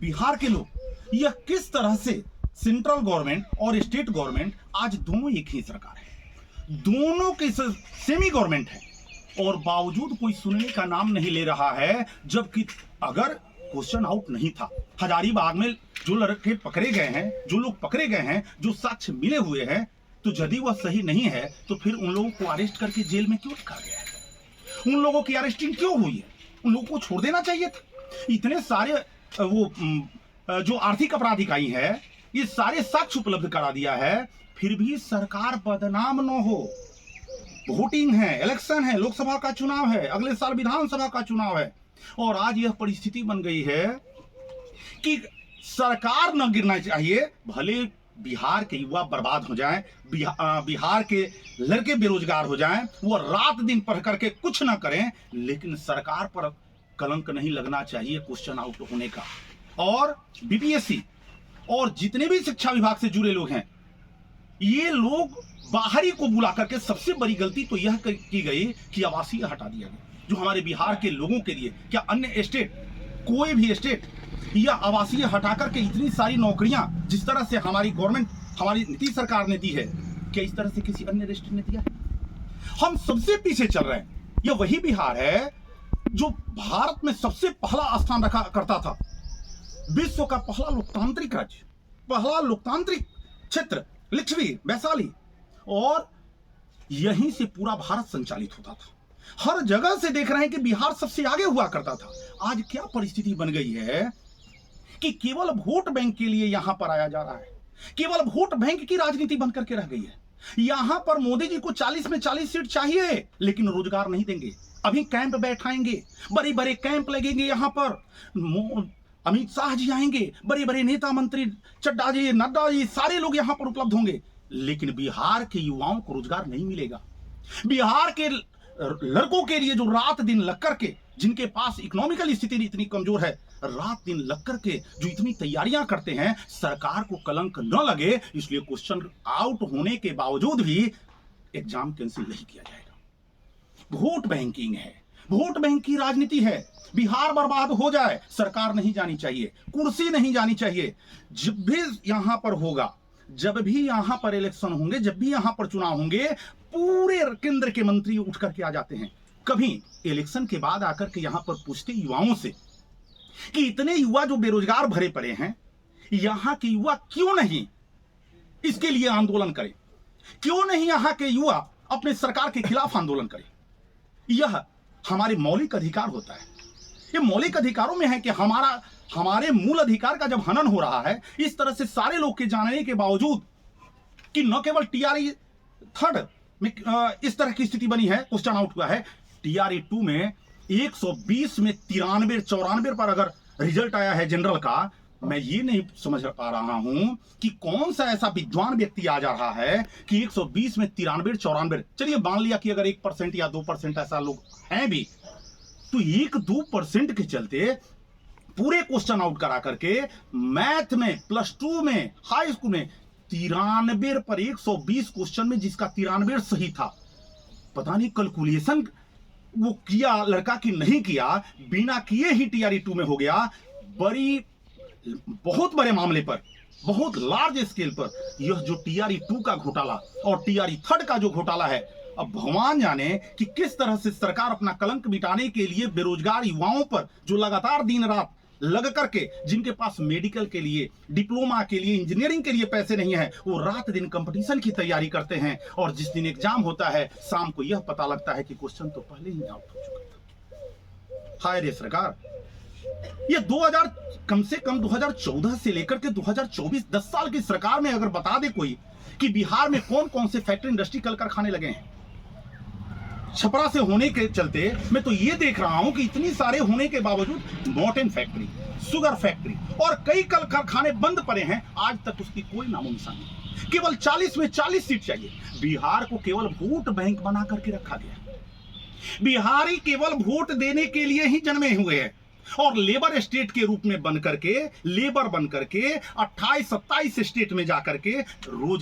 बिहार के लोग, यह किस तरह से सेंट्रल गवर्नमेंट और स्टेट गवर्नमेंट आज दोनों एक ही सरकार है, दोनों के सेमी गवर्नमेंट है और बावजूद कोई सुनने का नाम नहीं ले रहा है। जबकि अगर क्वेश्चन आउट नहीं था, हजारीबाग में जो लड़के पकड़े गए हैं, जो लोग पकड़े गए हैं, जो साक्ष्य मिले हुए हैं, तो यदि वह सही नहीं है तो फिर उन लोगों को अरेस्ट करके जेल में क्यों रखा गया है? उन लोगों की अरेस्टिंग क्यों हुई है? उन लोगों को छोड़ देना चाहिए था। इतने सारे वो जो आर्थिक अपराध इकाई है, ये सारे साक्ष्य उपलब्ध करा दिया है, फिर भी सरकार बदनाम न हो। वोटिंग है, इलेक्शन है, लोकसभा का चुनाव है, अगले साल विधानसभा का चुनाव है और आज यह परिस्थिति बन गई है कि सरकार न गिरना चाहिए। भले बिहार के युवा बर्बाद हो जाएं, बिहार के लड़के बेरोजगार हो जाएं, वो रात दिन पढ़ करके कुछ ना करें, लेकिन सरकार पर कलंक नहीं लगना चाहिए क्वेश्चन आउट होने का। और बीपीएससी और जितने भी शिक्षा विभाग से जुड़े लोग हैं, ये लोग बाहरी को बुला करके सबसे बड़ी गलती तो यह की गई कि आवासीय हटा दिया गया, जो हमारे बिहार के लोगों के लिए, क्या अन्य स्टेट, कोई भी स्टेट यह आवासीय हटा करके इतनी सारी नौकरियां जिस तरह से हमारी गवर्नमेंट, हमारी नीतीश सरकार ने दी है, क्या इस तरह से किसी अन्य स्टेट ने दिया है? हम सबसे पीछे चल रहे हैं। यह वही बिहार है जो भारत में सबसे पहला स्थान रखा करता था, विश्व का पहला लोकतांत्रिक राज्य, पहला लोकतांत्रिक क्षेत्र लिच्छवी, वैशाली, और यहीं से पूरा भारत संचालित होता था। हर जगह से देख रहे हैं कि बिहार सबसे आगे हुआ करता था। आज क्या परिस्थिति बन गई है कि केवल वोट बैंक के लिए यहां पर आया जा रहा है, केवल वोट बैंक की राजनीति बन करके रह गई है। यहां पर मोदी जी को 40 में 40 सीट चाहिए, लेकिन रोजगार नहीं देंगे। अभी कैंप बैठाएंगे, बड़े बड़े कैंप लगेंगे, यहां पर अमित शाह जी आएंगे, बड़े बड़े नेता मंत्री, चड्डा जी, नड्डा जी, सारे लोग यहां पर उपलब्ध होंगे, लेकिन बिहार के युवाओं को रोजगार नहीं मिलेगा। बिहार के लड़कों के लिए जो रात दिन लग करके, जिनके पास इकोनॉमिकल स्थिति इतनी कमजोर है, रात दिन लग करके जो इतनी तैयारियां करते हैं, सरकार को कलंक न लगे इसलिए क्वेश्चन आउट होने के बावजूद भी एग्जाम कैंसिल नहीं किया जाएगा। वोट बैंकिंग है, वोट बैंक की राजनीति है। बिहार बर्बाद हो जाए, सरकार नहीं जानी चाहिए, कुर्सी नहीं जानी चाहिए। जब भी यहां पर होगा, जब भी यहां पर इलेक्शन होंगे, जब भी यहां पर चुनाव होंगे, पूरे केंद्र के मंत्री उठ करके आ जाते हैं। कभी इलेक्शन के बाद आकर के यहां पर पूछते युवाओं से कि इतने युवा जो बेरोजगार भरे पड़े हैं, यहां के युवा क्यों नहीं इसके लिए आंदोलन करें, क्यों नहीं यहां के युवा अपने सरकार के खिलाफ आंदोलन करें? यह हमारे मौलिक अधिकार होता है। ये मौलिक अधिकारों में है कि हमारे मूल अधिकार का जब हनन हो रहा है, इस तरह से सारे लोग के जानने के बावजूद कि न केवल टीआरई 3 में इस तरह की स्थिति बनी है, क्वेश्चन आउट हुआ है, टीआरई 2 में 120 में 93-94 पर अगर रिजल्ट आया है जनरल का, मैं ये नहीं समझ पा रहा हूं कि कौन सा ऐसा विद्वान व्यक्ति आ जा रहा है कि 120 में 93-94, चलिए मान लिया कि अगर 1% या 2% ऐसा लोग हैं भी, तो 1-2% के चलते पूरे क्वेश्चन आउट करा करके मैथ में, +2 में, हाई स्कूल में 93 पर 120 क्वेश्चन में जिसका 93 सही था, पता नहीं कैलकुलेशन वो किया लड़का कि नहीं किया, बिना किए ही टीआरई 2 में हो गया। बहुत बड़े मामले पर, बहुत लार्ज स्केल पर यह जो टीआरई 2 का घोटाला और टीआरई 3 का जो घोटाला है, अब भगवान जाने कि किस तरह से सरकार अपना कलंक मिटाने के लिए बेरोजगार युवाओं पर, जो लगातार दिन रात लग करके, जिनके पास मेडिकल के लिए, डिप्लोमा के लिए, इंजीनियरिंग के लिए पैसे नहीं है, वो रात दिन कंपटीशन की तैयारी करते हैं और जिस दिन एग्जाम होता है, शाम को यह पता लगता है कि क्वेश्चन तो पहले ही आउट हो चुका था। हाय रे सरकार, ये 2000 कम से कम 2014 से लेकर के 2024 10 साल की सरकार में अगर बता दे कोई कि बिहार में कौन कौन से फैक्ट्री, इंडस्ट्री, कल कारखाने लगे हैं। छपरा से होने के चलते मैं तो ये देख रहा हूं कि इतनी सारे होने के बावजूद मॉर्टेन फैक्ट्री, शुगर फैक्ट्री और कई कल कारखाने बंद पड़े हैं, आज तक उसकी कोई नामो निशान नहीं। केवल 40 में 40 सीट चाहिए। बिहार को केवल वोट बैंक बना करके रखा गया। बिहारी केवल वोट देने के लिए ही जन्मे हुए हैं और लेबर स्टेट के रूप में बन करके, लेबर बन करके 28-27 स्टेट में जाकर के रोज